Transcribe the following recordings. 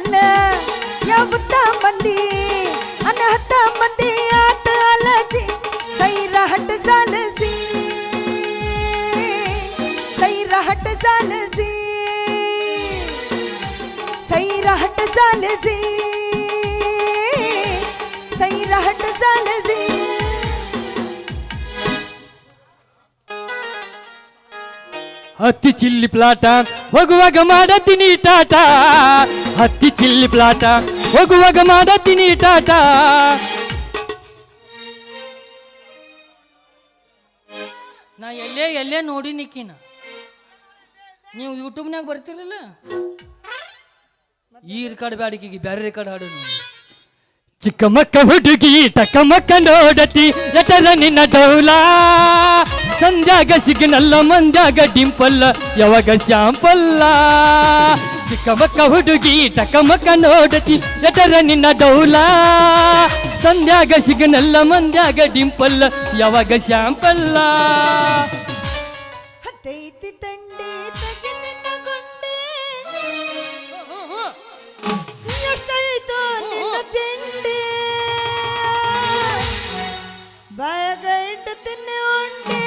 ಮ್ಯಾಲ ಯಾವತ್ತ ಮಂದಿ ಅನಹತ ಮಂದಿ ಆತ ಅಲಜಿ ಸೈರ ಹಟ್ ಜಾಲಸಿ ಸೈರ ಹಟ್ ಜಾಲಸಿ ಸೈರ ಹಟ್ ಜಾಲಸಿ ಸೈರ ಹಟ್ ಜಾಲಸಿ ಹತ್ತಿ ಚಿಲ್ಲಿ ಪ್ಲಾಟ ಹೋಗುವಾಗ ಮಾಡತೀನಿ ಟಾಟ ಹತ್ತಿ ಚಿಲ್ಲಿ ಪ್ಲಾಟ ಹೋಗುವಾಗ ಮಾಡತೀನಿ ಟಾಟ ನಾ ಎಲ್ಲೇ ನೋಡಿ ನಿಕ್ಕಿನ ನೀವು ಯೂಟ್ಯೂಬ್ನಾಗ ಬರ್ತಿರಲಿಲ್ಲ ಈ ರೆಕಾರ್ಡ್ ಬ್ಯಾಡಿಕೆಗೆ ಬೇರೆ ರೆಕಾರ್ಡ್ ಹಾಡು ಚಿಕ್ಕ ಮಕ್ಕ ಹುಡುಗಿ ಟಕ್ಕ ಮಕ್ಕ ನೋಡತಿ ಎಟರ ನಿನ್ನ ಡೌಲ ಸಂಧ್ಯಾಗ ಸಿಗ್ನಲ್ಲ ಮಂದ್ಯಾಗ ಡಿಂಪಲ್ಲ ಯಾವಾಗ ಶಾಂಪಲ್ಲ ಚಿಕ್ಕ ಮಕ್ಕ ಹುಡುಗಿ ಟಕ್ಕ ಮಕ್ಕ ನೋಡತಿ ಎಟರ ನಿನ್ನ ಡೌಲ ಸಂಧ್ಯಾಗ ಸಿಗ್ನಲ್ಲ ಮಂದ್ಯಾಗ ಡಿಂಪಲ್ಲ ಯಾವಾಗ ಶಾಂಪಲ್ಲ ಹತ್ತೈತಿ ತಂಡಿ ತಗಿನಿನ ಗುಂಡಿ ಎಷ್ಟಾಯ್ತು ನಿನ್ನ ತಿಂಡಿ ಬಾಯಾಗ ಇಟ್ಟು ತಿನ್ನೆ ಉಂಡೆ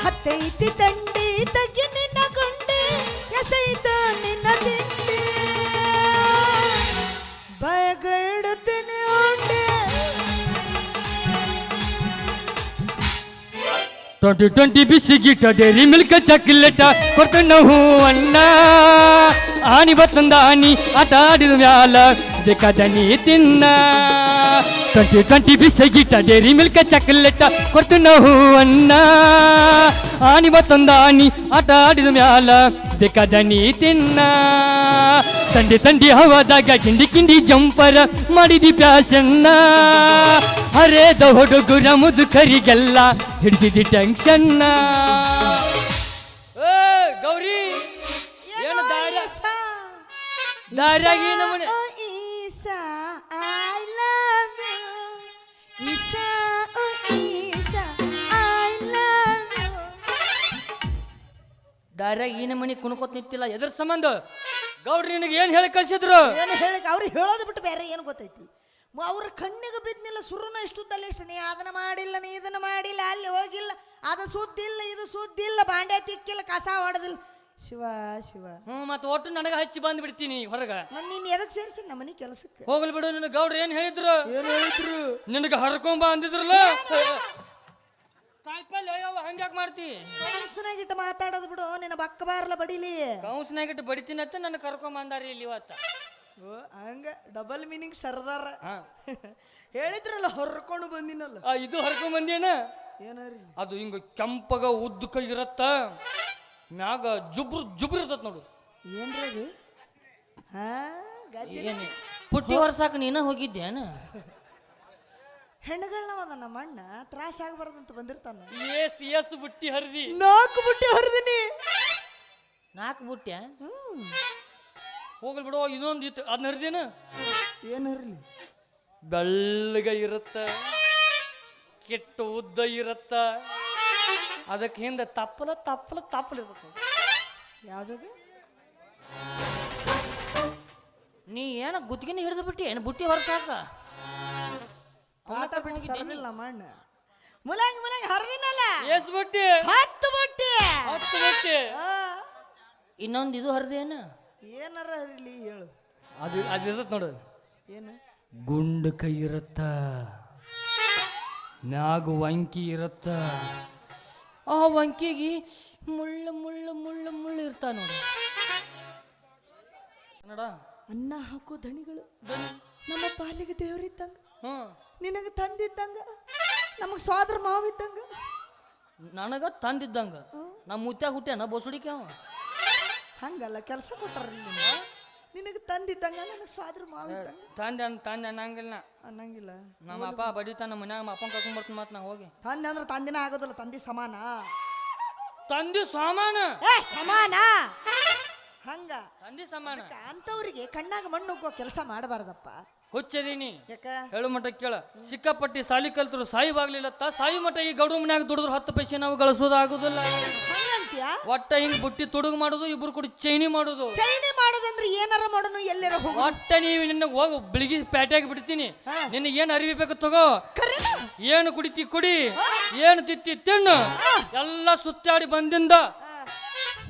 ಹತ್ತೈತಿ ತಂಡಿ ತಗಿನಿನ ಗುಂಡಿ ಎಷ್ಟಾಯ್ತು ನಿನ್ನ ತಿಂಡಿ ಬಾಯಾಗ ಇಡು ತಿನ್ನೆ ಉಂಡೆ 2020 ಬಿಸಿಗಿಟ್ಟ ಡೈರಿ ಮಿಲ್ಕ್ ಚಾಕ್ಲೇಟ ಕೊಡ್ತಾನ ಹೂ ಅಣ್ಣ ಆನಿ ಬತ್ತಂದ ಆನಿ ಆಟ ಆಡಿದ ಮ್ಯಾಲ ಬೇಕಾದನಿ ತಿನ್ನ 2020 ಬಿಸಿಗಿಟ್ಟ ಡೈರಿ ಮಿಲ್ಕ್ ಚಾಕ್ಲೇಟ ಕೊಡ್ತಾನ ಹೂ ಅಣ್ಣ ಆನಿ ಬತ್ತಂದ ಆನಿ ಆಟ ಆಡಿದ ಮ್ಯಾಲ ಬೇಕಾದನಿ ತಿನ್ನ ತಂಡಿ ತಂಡಿ ಹವಾದಾಗ ಕಿಂಡಿ ಕಿಂಡಿ ಜಂಪರ ಮಾಡಿದಿ ಪ್ಯಾಶನ್ನ ಹರೇದ ಹುಡುಗುರ ಮುದುಕರಿಗೆಲ್ಲ ಹಿಡಿಸಿದಿ ಟೆನ್ಷನ್ನ ಗೌರಿ ಏನು ದಾರ್ಯಾಗಿ ನಮ್ಮನೆ Isa, I love you. Isa, oh Isa, I love you. ದಾರ್ಯಾಗ ಈ ನಮ್ಮನೆ ಕುಣ್ಕೋತ್ ನಿಂತಿಲ್ಲ ಎದ್ರ ಸಂಬಂಧ ಗೌಡ್ರಿ ನಿನಗೆ ಏನು ಹೇಳಿ ಕಳ್ಸಿದ್ರು ಏನು ಹೇಳಿ ಅವ್ರು ಹೇಳೋದು ಬಿಟ್ಟು ಬೇರೆ ಏನು ಗೊತ್ತೈತಿ ಅವ್ರ ಕಣ್ಣಿಗೆ ಬಿದ್ದಿಲ್ಲ ಸುರುನ ಇಷ್ಟುದ್ದಲ್ಲ ಇಷ್ಟ ನೀ ಅದನ್ನ ಮಾಡಿಲ್ಲ ನೀ ಇದನ್ನ ಮಾಡಿಲ್ಲ ಅಲ್ಲಿ ಹೋಗಿಲ್ಲ ಅದು ಸುದ್ದಿಲ್ಲ ಇದು ಸುದ್ದಿಲ್ಲ ಬಾಂಡೆ ತಿಕ್ಕಿಲ್ಲ ಕಸ ಹೊಡೆದಿಲ್ಲ ಶಿವ ಶಿವ ಮತ್ತೆ ಒಟ್ಟು ನನಗೆ ಹಚ್ಚಿ ಬಂದು ಬಿಡ್ತೀನಿ ಹೊರಗ ನೀನ್ ಎದಕ್ ಸೇರಿಸಿ ನಮ್ಮ ಮನೆ ಕೆಲಸಕ್ಕೆ ಹೋಗ್ಲಿ ಬಿಡು ನಿನ್ನ ಗೌಡ್ರು ಏನು ಹೇಳಿದ್ರು ಏನು ಹೇಳಿದ್ರು ನಿನಗೆ ಹರ್ಕೊಂಬ ಅಂದಿದ್ರಲ್ಲ ಕಾಯಿಪಲ್ಲೆ ಯಾವ ಹಂಗ್ಯಾಕೆ ಮಾಡ್ತಿ ಕೌನ್ಸನಾಗಿಟ್ಟು ಮಾತಾಡೋದು ಬಿಡು ನಿನ್ನ ಬಕ್ಕ ಬಾರಲ್ಲ ಬಡಿಲಿ ಕೌನ್ಸ್ನಾಗಿಟ್ಟು ಬಡಿತೀನಿ ಅಂತ ನನ್ನ ಕರ್ಕೊಂಡ್ ಬಂದಾರಿ ಇಲ್ಲಿ ಇವತ್ತ ಓ ಹಂಗ ಡಬಲ್ ಮೀನಿಂಗ್ ಸರ್ದಾರ ಹೇಳಿದ್ರಲ್ಲ ಹೊರ್ಕೊಂಡು ಬಂದಿನಲ್ಲ ಇದು ಹರ್ಕೊಂಡ್ ಬಂದೇನ ಏನಾರಿ ಅದು ಹಿಂಗ ಕೆಂಪಗ ಉದ್ದಕ ಇರತ್ತ ಮ್ಯಾಗ ಜುಬ್ರು ಜುಬ್ರು ಇರ್ತತ್ ನೋಡು ಏನ್ರಿ ಅದು ಹಾ ಏನಿ ಪುಟ್ಟಿ ವರ್ಷಾಕ ನೀನ ಹೋಗಿದ್ದೇನ ಹೆಣ್ಣುಗಳನ್ನ ನಮ್ಮ ಅಣ್ಣ ತ್ರಾಸ ಆಗ್ಬಾರ್ದಂತ ಬಂದಿರ್ತಾನ ಎಸ್ ಬುಟ್ಟಿ ಹರಿದಿ 4 ಬುಟ್ಟಿ ಹರಿದಿನಿ 4 ಬುಟ್ಟ್ಯಾ ಹೋಗ್ಲಿ ಬಿಡು ಇನ್ನೊಂದು ಇತ್ತು ಅದನ್ನ ಹರಿದೇನ ಏನು ಹರಿಲಿ ಬೆಳ್ಳಗ ಇರುತ್ತ ಕೆಟ್ಟ ಉದ್ದ ಇರುತ್ತ ಅದಕ್ಕೆ ಹಿಂದೆ ತಪ್ಪಲ ಇರ್ತದೆ ಯಾವ್ದು ನೀ ಏನ ಗುತ್ತಿಗೆನ ಹಿಡಿದು ಬಿಟ್ಟಿ ಏನು ಬುಟ್ಟಿ ಹೊರಸಾಕ ಸರದಿಲ್ಲ ನಮ್ಮ ಅಣ್ಣ ಮುಲಂಗ್ ಹರಿದಿನಲ್ಲ ಎಸ್ ಬುಟ್ಟಿ 10 ಬುಟ್ಟಿ ಇನ್ನೊಂದು ಇದು ಹರಿದೇನ ಏನಾರ ಹರಿಲಿ ಹೇಳು ಅದು ಇರತ್ ನೋಡು ಏನು ಗುಂಡು ಕೈ ಇರತ್ತ ಮ್ಯಾಗ ವಂಕಿ ಇರತ್ತ ಆ ವಂಕಿಗೆ ಮುಳ್ಳು ಇರ್ತಾ ನೋಡು ಕನ್ನಡ ಅನ್ನ ಹಾಕೋ ದಣಿಗಳು ನಮ್ಮ ಪಾಲಿಗೆ ದೇವರಿದ್ದಂಗ ನಿನಗೆ ತಂದಿದ್ದಂಗ ನಮಗ್ ಸ್ವಾದ್ರ ಮಾವಿದ್ದಂಗ ನನಗ ತಂದಿದ್ದಂಗ ನಮ್ಮ ಮುತ್ಯಾಗ ಹುಟ್ಟ್ಯಾನ ಬೋಸುಡಿಕೆ ಅವ ಹಂಗಲ್ಲ ಕೆಲಸ ಕೊಟ್ಟಾರ ನಿನಗೆ ತಂದಿದ್ದಂಗ ನನಗೆ ಸ್ವಾದ್ರ ಮಾವಿದ್ದಂಗ ತಂದೆ ಅನ್ನಂಗಿಲ್ಲ ನಮ್ಮ ಅಪ್ಪ ಬಡಿತಾನ ನಮ್ಮ ಮನ್ಯಾಗ ಅಪ್ಪನ ಕರ್ಕೊಂಡ್ ಬರ್ತೀನಿ ಮತ್ತೆ ನಾ ಹೋಗಿ ತಂದೆ ಅಂದ್ರೆ ತಂದಿನ ಆಗೋದಿಲ್ಲ ತಂದಿ ಸಮಾನ ತಂದಿ ಸಾಮಾನ ಸಮಾನ ಹಂಗ ತಂದಿ ಸಮಾನ ಅಂತವ್ರಿಗೆ ಕಣ್ಣಾಗ ಮಣ್ಣು ಹೋಗೋ ಕೆಲಸ ಮಾಡಬಾರ್ದಪ್ಪ. ಹುಚ್ಚದೀನಿ ಯಾಕ ಹೇಳು ಮಠ ಕೇಳ. ಸಿಕ್ಕಾಪಟ್ಟಿ ಸಾಲಿ ಕಲ್ತರು ಸಾಯಿ ಬಾಗ್ಲಿಲ್ಲತ್ತ ಸಾಯಿ ಮಠ ಈ ಗೌಡ್ರ ಮನ್ಯಾಗ ದುಡಿದ್ರು 10 ಪೈಸೆ ನಾವು ಗಳಿಸೋದಾಗುದಿಲ್ಲ. ಹಂಗಂತ್ಯಾ? ಒಟ್ಟ ಹಿಂಗ್ ಬುಟ್ಟಿ ತುಡುಗು ಮಾಡುದು, ಇಬ್ರು ಕೂಡ ಚೈನಿ ಮಾಡುದು. ಚೈನಿ ಮಾಡೋದಂದ್ರೆ ಏನಾರ ಮಾಡೋನು ಎಲ್ಲಾರ ಹೋಗು. ಒಟ್ಟ ನೀವು ನಿನ್ನ ಹೋಗು ಬೆಳಿಗ್ಗೆ ಪ್ಯಾಟ್ಯಾಗಿ ಬಿಡ್ತೀನಿ. ನಿನಗೆ ಏನು ಅರಿವಿ ಬೇಕು ತಗೋ, ಏನು ಕುಡಿತಿ ಕುಡಿ, ಏನು ತಿತ್ತಿ ತಿನ್ನು. ಎಲ್ಲ ಸುತ್ತಾಡಿ ಬಂದಿಂದ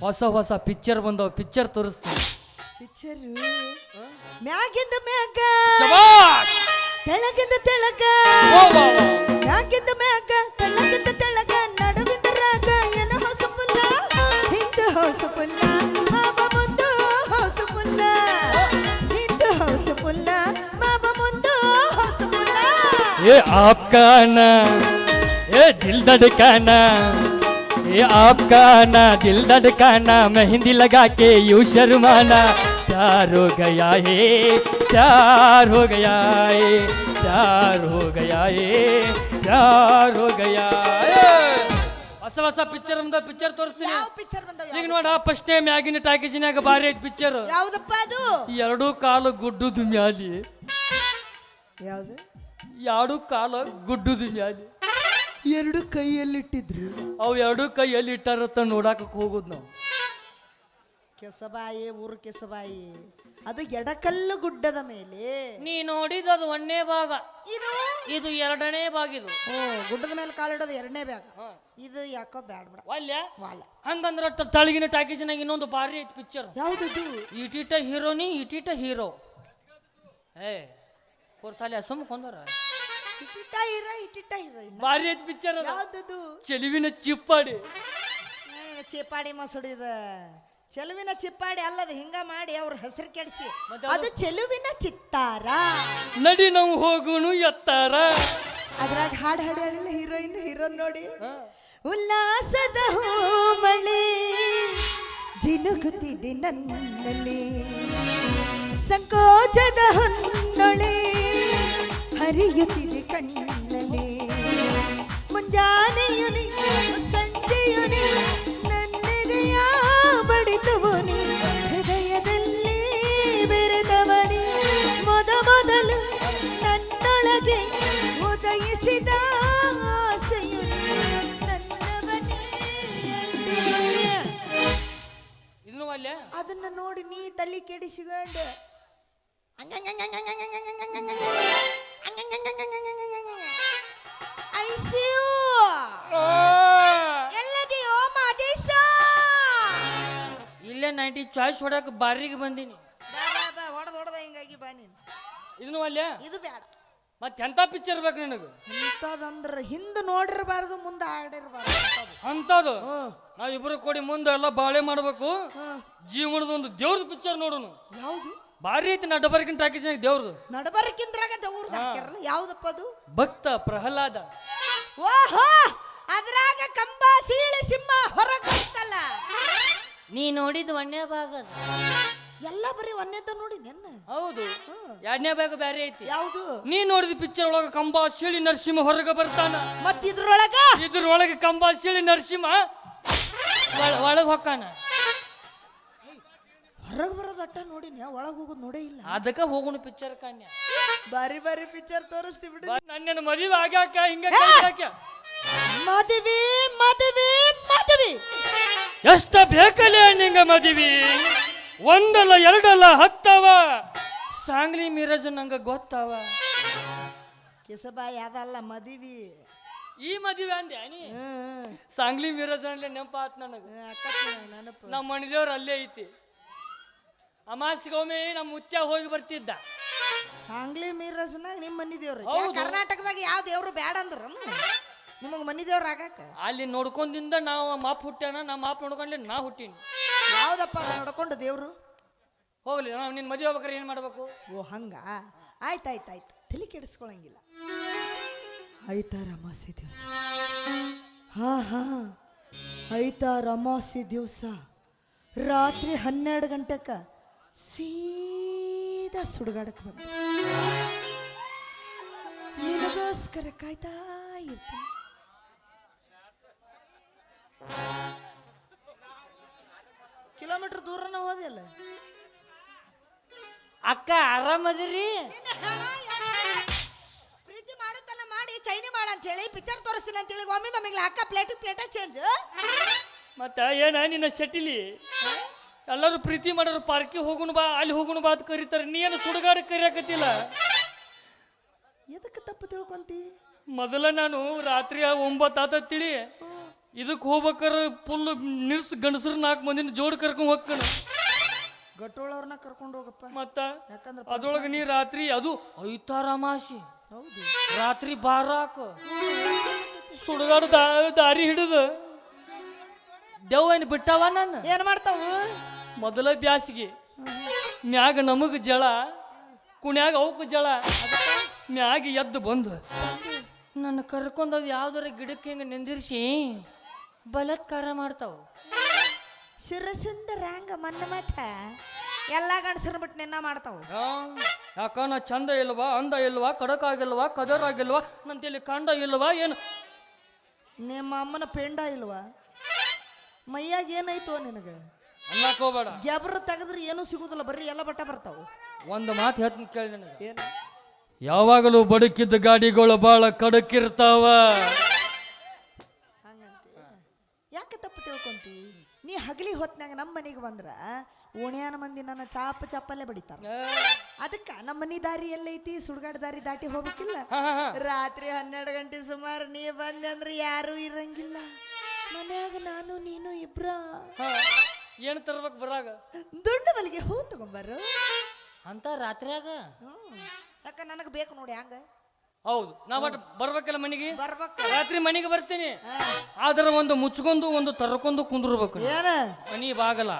ಹೊಸ ಹೊಸ ಪಿಕ್ಚರ್ ಬಂದವ, ಪಿಕ್ಚರ್ ತೋರಿಸ್ತೀನಿ. ಪಿಕ್ಚರು ಮ್ಯಾಗಿಂದ ಮ್ಯಾಗ ತೆಳಗಿಂದ ತೆಳಗ, ಮ್ಯಾಗಿಂದ ಮ್ಯಾಗ ತೆಳಗಿಂದ ತೆಳಗ, ನಡುವಿಂದ ರಾಗ ಏನ ಹೊಸ ಪುಲ್ಲ, ಹಿಂದ ಹೊಸ ಪುಲ್ಲ, ಮಾವ ಮುಂದು ಹೊಸ ಪುಲ್ಲ, ಹಿಂದ ಹೊಸ ಪುಲ್ಲ, ಮಾವ ಮುಂದು ಹೊಸ ಪುಲ್ಲ. ये आपका आना ये दिल धड़काना, ये आपका आना दिल धड़काना, मेहंदी लगा के यूं शर्माना, प्यार हो गया है प्यार हो गया है प्यार हो गया है प्यार हो गया है. ಹೊಸ ಹೊಸ ಪಿಕ್ಚರ್ ಬಂದ, ಪಿಕ್ಚರ್ ತೋರಿಸ್ತೀನಿ. ಯಾವ ಪಿಕ್ಚರ್ ಬಂದವ? ಈಗ ನೋಡ ಫಸ್ಟ್ ಟೈಮ್ ಮ್ಯಾಗಿನ ಟಾಕೀಸಿನ್ಯಾಗ ಭಾರಿ ಐತಿ ಪಿಕ್ಚರ್. ಯಾವ್ದಪ್ಪ ಅದು? ಎರಡು ಕಾಲು ಗುಡ್ಡುದು ಮ್ಯಾಲಿ, ಯಾವ್ದು? ಎರಡು ಕಾಲು ಗುಡ್ಡುದು ಮ್ಯಾಲಿ, ಎರಡು ಕೈಯಲ್ಲಿಟ್ಟಿದ್ರು. ಅವು ಎರಡು ಕೈಯಲ್ಲಿ ಇಟ್ಟಾರತ್ತ ನೋಡಾಕ ಹೋಗುದು ನಾವು. ಕೆಸಬಾಯಿ, ಊರು ಕೆಸಬಾಯಿ, ಅದು ಎಡಕಲ್ಲು ಗುಡ್ಡದ ಮೇಲೆ. ನೀ ನೋಡಿದ ಅದು ಒಂದನೇ ಭಾಗ, ಇದು ಇದು ಎರಡನೇ ಭಾಗ. ಇದು ಗುಡ್ಡದ ಮೇಲೆ ಕಾಲಿಡೋದು ಎರಡನೇ ಬ್ಯಾಗ. ಇದು ಯಾಕೋ ಬ್ಯಾಡ ಬಿಡ. ವಾಲ್ಯ ವಾಲ. ಹಂಗಂದ್ರ ತಳಗಿನ ಟಾಕೀಸಿನಾಗ ಇನ್ನೊಂದು ಭಾರಿ ಐತಿ ಪಿಕ್ಚರ್. ಯಾವ್ದು? ಇಟಿಟ ಹೀರೋನಿ ಇಟಿಟ ಹೀರೋ. ಏ ಕೋರ್ಸಾಲಿ ಸುಮ್ಮ ಕೊಂದರ ಇಟ್ಟಿಟ್ಟ ಹೀರೋ, ಇಟ್ಟಿಟ್ಟ ಹೀರೋಯಿನ್. ಭಾರಿ ಐತಿ ಪಿಕ್ಚರ್. ಯಾವ್ದು? ಚೆಲುವಿನ ಚಿಪ್ಪಾಡಿ. ಚಿಪ್ಪಾಡಿ ಮಸುಡಿದ ಚೆಲುವಿನ ಚಿಪ್ಪಾಡಿ ಅಲ್ಲದ, ಹಿಂಗ ಮಾಡಿ ಅವ್ರ ಹೆಸರು ಕೆಡಿಸಿ. ಅದು ಚೆಲುವಿನ ಚಿತ್ತಾರ. ನಡಿ ನಾವು ಹೋಗುನು ಎತ್ತಾರ. ಅದ್ರಾಗ ಹಾಡು ಹಾಡು ಹೇಳಿಲ್ಲ ಹೀರೋಯಿನ್ ಹೀರೋನ್ ನೋಡಿ. ಉಲ್ಲಾಸದ ಹೂಮಳೆ ಜಿನುಗುತ್ತಿದೆ ನನ್ನಲ್ಲಿ, ಸಂಕೋಚದ ಹೊನ್ನೊಳೆ ಹರಿಯುತ್ತಿದೆ ಕಣ್ಣಲ್ಲಿ, ಮುಂಜಾನೆಯುನಿ ಸಂಜೆಯುನಿ ನನ್ನೆದೆಯ ಬಡಿತವನಿ, ಹೃದಯದಲ್ಲಿ ಬೆರೆತವನಿ, ಮೊದಲು ನನ್ನೊಳಗೆ ಉದಯಿಸಿದ ಆಸೆಯುನಿ, ನನ್ನವನೇ ಎಂದಿರುಳ್ಯ. ಇದನ್ನು ಅಲ್ಲ, ಅದನ್ನ ನೋಡಿ ನೀ ತಲೆ ಕೆಡಿಸಿಕೊಂಡ ಐಸಿಯು ಎಲ್ಲದಿಯೋ ಮಾದೇಶ? ಇಲ್ಲೇ 90 ಚಾಯ್ಸ್ ಹೊಡಕ್ ಬಾರಿಗೆ ಬಂದೀನಿ. ಹೊಡೆದ ಹಿಂಗಾಗಿ ಬಾ ನೀನು. ಇದನ್ನು ಅಲ್ಲ, ಇದು ಬೇಡ. ಮತ್ತೆ ಎಂತ ಪಿಕ್ಚರ್ ಬೇಕು ನಿನಗೆ? ಇಂಥದಂದ್ರ ಹಿಂದೆ ನೋಡಿರಬಾರ್ದು, ಮುಂದೆ ಆಡಿರಬಾರ್ದು ಅಂತದು. ನಾವಿಬ್ರು ಕೂಡಿ ಮುಂದೆ ಎಲ್ಲ ಬಾಳೆ ಮಾಡ್ಬೇಕು. ಜೀವನದ ಒಂದು ದೇವ್ರದ್ದು ಪಿಕ್ಚರ್ ನೋಡೋನು. ಯಾವುದು? ಭಾರಿ ಐತಿ ನಡಬರ್ಕಿನ ಟಾಕೀಸ್ನಾಗ ದೇವ್ರದು. ನಡಬರ್ಕಿಂದ್ರಾಗ ದೇವ್ರದ್ದು ಹಾಕ್ಯಾರಲ್ಲ, ಯಾವ್ದಪ್ಪ ಅದು? ಭಕ್ತ ಪ್ರಹ್ಲಾದ. ಓಹೋ, ಅದ್ರಾಗ ಕಂಬ ಸೀಳಿ ಸಿಂಹ ಹೊರಗೆ ಬರ್ತಲ್ಲ. ನೀ ನೋಡಿದ ಒಂದೇ ಭಾಗ ಎಲ್ಲ ಬರೀ ಒಂದೇದ ನೋಡಿ ನೆನ್ನ. ಹೌದು, ಎರಡನೇ ಭಾಗ ಬೇರೆ ಐತಿ. ಯಾವುದು? ನೀ ನೋಡಿದ ಪಿಕ್ಚರ್ ಒಳಗ ಕಂಬ ಸೀಳಿ ನರಸಿಂಹ ಹೊರಗೆ ಬರ್ತಾನ. ಮತ್ ಇದ್ರೊಳಗೆ ಕಂಬ ಸೀಳಿ ನರಸಿಂಹ ಒಳಗೆ ಹೊಕ್ಕಾನ. ಹೊರಗೆ ಬರೋದು ಅಟ್ಟ ನೋಡಿನ, ಒಳಗೆ ಹೋಗೋದು ನೋಡೇ ಇಲ್ಲ. ಅದಕ್ಕ ಹೋಗುಣ ಪಿಕ್ಚರ್ ಕನ್ಯಾ. ಬಾರಿ ಬಾರಿ ಪಿಕ್ಚರ್ ತೋರಿಸ್ತಿ ಬಿಡು. ನನ್ನ ಮದುವೆ ಆಗ್ಯಾಕ ಹಿಂಗ ಮದುವೆ ಮದುವೆ ಮದುವೆ ಎಷ್ಟ ಬೇಕಲ್ಲ ನಿಂಗ ಮದುವೆ? ಒಂದಲ್ಲ ಎರಡಲ್ಲ ಹತ್ತವ. ಸಾಂಗ್ಲಿ ಮಿರಜ್ ನಂಗ ಗೊತ್ತವ. ಕೆಸಬಾಯಿ ಅದಲ್ಲ ಮದುವೆ. ಈ ಮದುವೆ ಅಂದೆ ನೀ? ಸಾಂಗ್ಲಿ ಮಿರಜ್ ಅನ್ಲೆ ನೆನಪಾತ್ ನನಗ. ನಮ್ಮ ಮಣಿದೇವ್ರ ಅಲ್ಲೇ ಐತಿ. ಅಮಾಸಿಗೊಮ್ಮೆ ನಮ್ಮ ಮುತ್ಯ ಹೋಗಿ ಬರ್ತಿದ್ದ. ಸಾಂಗ್ಲಿ ಮೀರಸ್ನಾಗ ನಿಮ್ಮ ಮನಿ ದೇವ್ರ? ಕರ್ನಾಟಕದಾಗ ಯಾವ ದೇವ್ರು ಬೇಡ ಅಂದ್ರ ನಿಮಗ್ ಮನಿ ದೇವ್ರ ಆಗಾಕ? ಅಲ್ಲಿ ನೋಡ್ಕೊಂಡಿಂದ ನಾವು ಮಾಪ್ ಹುಟ್ಟ್ಯಾನ, ನಾ ಮಾಪ್ ನೋಡ್ಕೊಂಡ್ಲೆ ನಾ ಹುಟ್ಟೀನಿ. ಯಾವ್ದಪ್ಪ ಅದ ನೋಡ್ಕೊಂಡು ದೇವ್ರು? ಹೋಗ್ಲಿ, ನಾವು ನಿನ್ ಮದುವೆ ಹೋಗ್ಬೇಕಾರೆ ಏನ್ ಮಾಡ್ಬೇಕು? ಓ ಹಂಗ, ಆಯ್ತಾಯ್ತಾಯ್ತು, ತಲೆ ಕೆಡಿಸ್ಕೊಳಂಗಿಲ್ಲ. ಐತಾರ ಅಮಾಸೆ ದಿವಸ, ಹಾ ಐತಾರ ಅಮಾಸೆ ದಿವಸ ರಾತ್ರಿ 12 ಗಂಟೆಕ ಸೀದಾ ಸುಡುಗಾಡಕ್ಕೆ ಬಂದ ನಿನಗೋಸ್ಕರ ಕಾಯ್ತಾ ಇರ್ತೀನಿ. ಕಿಲೋಮೀಟರ್ ದೂರನ ಹೋದಲ್ಲ. ಅಕ್ಕ ಆರಾಮದಿರಿ? ಪ್ರೀತಿ ಮಾಡುತ್ತನ ಮಾಡಿ ಚೈನಿ ಮಾಡ ಅಂತ ಹೇಳಿ ಪಿಕ್ಚರ್ ತೋರಿಸ್ತೀನಿ ಅಂತ ಹೇಳಿ ಒಮ್ಮಿಗೆ ಅಕ್ಕ ಪ್ಲೇಟ ಚೇಂಜ್. ಮತ್ತ ಏನ ನಿನ್ನ ಶೆಟ್ಟಿಲಿ ಎಲ್ಲರೂ ಪ್ರೀತಿ ಮಾಡೋರು ಪಾರ್ಕಿ ಹೋಗುಣ ಬಾ ಅಲ್ಲಿ ಹೋಗುಣ ಬಾ ಅಂತ ಕರೀತಾರೆ, ನೀ ಏನು ಸುಡುಗಾಡ ಕರಿಯಾಕತ್ತಿಲ್ಲ? ಎದಕ್ಕೆ ತಪ್ಪು ತಿಳ್ಕೊಂತಿ? ಮೊದಲ ನಾನು ರಾತ್ರಿ 9 ಆತತ್ತಿಳಿ ಇದಕ್ಕೆ ಹೋಗ್ಬೇಕಾರ ಫುಲ್ ನಿಲ್ಸ್ ಗಂಡಸರು 4 ಮಂದಿನ ಜೋಡ್ ಕರ್ಕೊಂಡ್ ಹೋಗ್ತಾನ. ಗಟ್ಟೋಳವ್ರನ್ನ ಕರ್ಕೊಂಡು ಹೋಗಪ್ಪ. ಮತ್ತ ಯಾಕಂದ್ರೆ ಅದ್ರೊಳಗೆ ನೀ ರಾತ್ರಿ ಅದು ಐತಾರಾಮಾಸಿ ಹೌದು ರಾತ್ರಿ ಬಾರಾಕ ಸುಡುಗಾಡು ದಾರಿ ಹಿಡಿದು ದೆವ್ವನ್ ಬಿಟ್ಟವ ನಾನು. ಏನ್ ಮಾಡ್ತಾವು? ಮೊದಲ ಬ್ಯಾಸಿಗೆ ಮ್ಯಾಗ ನಮಗ ಜಳ, ಕುಣ್ಯಾಗ ಅವಕ್ಕೆ ಜಳ, ಮ್ಯಾಗ ಎದ್ದು ಬಂದು ನನ್ನ ಕರ್ಕೊಂಡದ್ ಯಾವ್ದಾರ ಗಿಡಕ್ಕೆ ಹಿಂಗ ನಿಂದಿರ್ಸಿ ಬಲಾತ್ಕಾರ ಮಾಡ್ತಾವ. ಶಿರಸಿಂದ ರ್ಯಾಂಗ ಮನ್ನ ಮಾತ ಎಲ್ಲಾ ಗಂಡಸರ ಬಿಟ್ಟು ನಿನ್ನ ಮಾಡ್ತಾವ. ಯಾಕ ನಾ ಚಂದ ಇಲ್ವಾ, ಅಂದ ಇಲ್ವಾ, ಕಡಕ್ ಆಗಿಲ್ವಾ, ಕದರ್ ಆಗಿಲ್ವಾ, ನಂತೇಳಿ ಕಂಡ ಇಲ್ವಾ, ಏನು ನಿಮ್ಮ ಅಮ್ಮನ ಪೆಂಡ ಇಲ್ವಾ? ಮೈಯಾಗ ಏನಾಯ್ತು ನಿನಗ? ಅನ್ನಕ್ ಹೋಗ್ಬೇಡ. ಗ್ಯಾಬ್ರ ತೆಗದ್ರೆ ಏನೂ ಸಿಗುದಿಲ್ಲ, ಬರ್ರಿ ಎಲ್ಲ ಬಟ್ಟ ಬರ್ತಾವ. ಒಂದು ಮಾತು ಹೇಳ್ತೀನಿ ಕೇಳಿ ನನಗೆ. ಏನು? ಯಾವಾಗಲೂ ಬಡುಕಿದ್ದ ಗಾಡಿಗಳು ಬಾಳ ಕಡಕಿರ್ತಾವ. ಯಾಕೆ ತಪ್ಪು ತಿಳ್ಕೊಂತಿ? ನೀ ಹಗಲಿ ಹೊತ್ನಾಗ ನಮ್ಮ ಮನೆಗೆ ಬಂದ್ರ ಓಣ್ಯಾನ ಮಂದಿ ನನ್ನ ಚಾಪಲ್ಲೇ ಬಡಿತಾರ. ಅದಕ್ಕ ನಮ್ಮ ಮನಿ ದಾರಿ ಎಲ್ಲೈತಿ, ಸುಡ್ಗಾಡ ದಾರಿ ದಾಟಿ ಹೋಗ್ಬೇಕಿಲ್ಲ. ರಾತ್ರಿ 12 ಗಂಟೆ ಸುಮಾರು ನೀ ಬಂದೆ ಅಂದ್ರೆ ಯಾರು ಇರಂಗಿಲ್ಲ ಮನ್ಯಾಗ, ನಾನು ನೀನು ಇಬ್ರ. ಏನ್ ತರ್ಬೇಕು ಬರಾಗ? ದುಡ್ಡು ಬಲಿಗೆ ಹೂ ತಗೊಂಬರು ಅಂತ ರಾತ್ರಿಯಾಗ. ಯಾಕ ನನಗೆ ಬೇಕು ನೋಡಿ ಹಂಗ. ಹೌದು, ನಾ ಬಟ್ ಬರ್ಬೇಕಲ್ಲ ಮನೆಗೆ. ಬರ್ಬೇಕು ರಾತ್ರಿ ಮನೆಗೆ ಬರ್ತೀನಿ, ಆದ್ರ ಒಂದು ಮುಚ್ಕೊಂಡು ಒಂದು ತರ್ಕೊಂಡು ಕುಂದಿರ್ಬೇಕು. ಏನ ಮನಿ ಬಾಗಲ್ಲ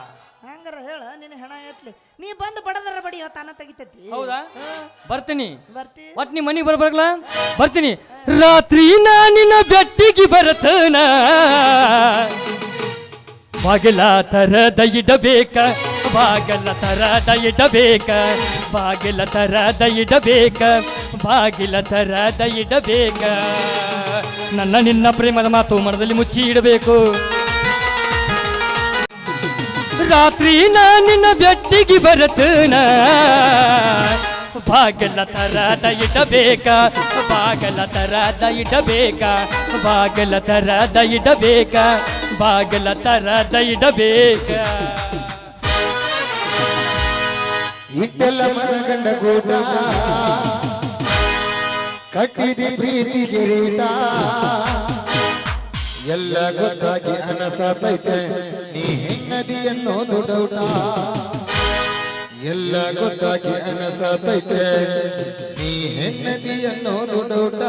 ಹಂಗಾರ ಹೇಳ, ನಿನ್ನ ಹೆಣ ಎತ್ಲಿ. ನೀ ಬಂದು ಬಡದರ ಬಡಿಯೋ ತಾನ ತೆಗಿತೈತಿ. ಹೌದಾ? ಬರ್ತೀನಿ. ಬರ್ತಿ ಒಟ್ ನೀ ಮನಿಗೆ ಬರ್ಬೇಕಲ್ಲ, ಬರ್ತೀನಿ. ರಾತ್ರಿ ನಾನಿನ ಬೆಟ್ಟಿಗೆ ಬರತನ ಬಾಗಿಲ ತರದ ಇಡಬೇಕ, ಬಾಗಿಲ ತರದ ಇಡಬೇಕ, ಬಾಗಿಲ ತರದ ಇಡಬೇಕ, ಬಾಗಿಲ ತರದ ಇಡಬೇಕ. ನನ್ನ ನಿನ್ನ ಪ್ರೇಮದ ಮಾತು ಮನದಲ್ಲಿ ಮುಚ್ಚಿ ಇಡಬೇಕು. ರಾತ್ರಿ ನಾನಿನ ಬೆಟ್ಟಿಗೆ ಬರತನ ಬಾಗಿಲ ತರದ ಇಡಬೇಕ, ಬಾಗಿಲ ತರದ ಇಡಬೇಕ, ಬಾಗಿಲ ತರದ ಇಡಬೇಕ, ಬಾಗಿಲ ತರದ ಇಡಬೇಕ. ಇಟ್ಟೆಲ್ಲ ಮನಗಂಡ ಗೂಟ ಕಟ್ಟಿದಿ ಪ್ರೀತಿ ಕಿರೀಟ, ಎಲ್ಲ ಗೊತ್ತಾಗಿ ಅನಸತೈತೆ ನೀ ಹೆಣ್ಣದಿ ಅನ್ನೋದು ಡೌಟ, ಎಲ್ಲ ಗೊತ್ತಾಗಿ ಅನಸತೈತೆ ನೀ ಹೆಣ್ಣದಿ ಅನ್ನೋದು ಡೌಟ.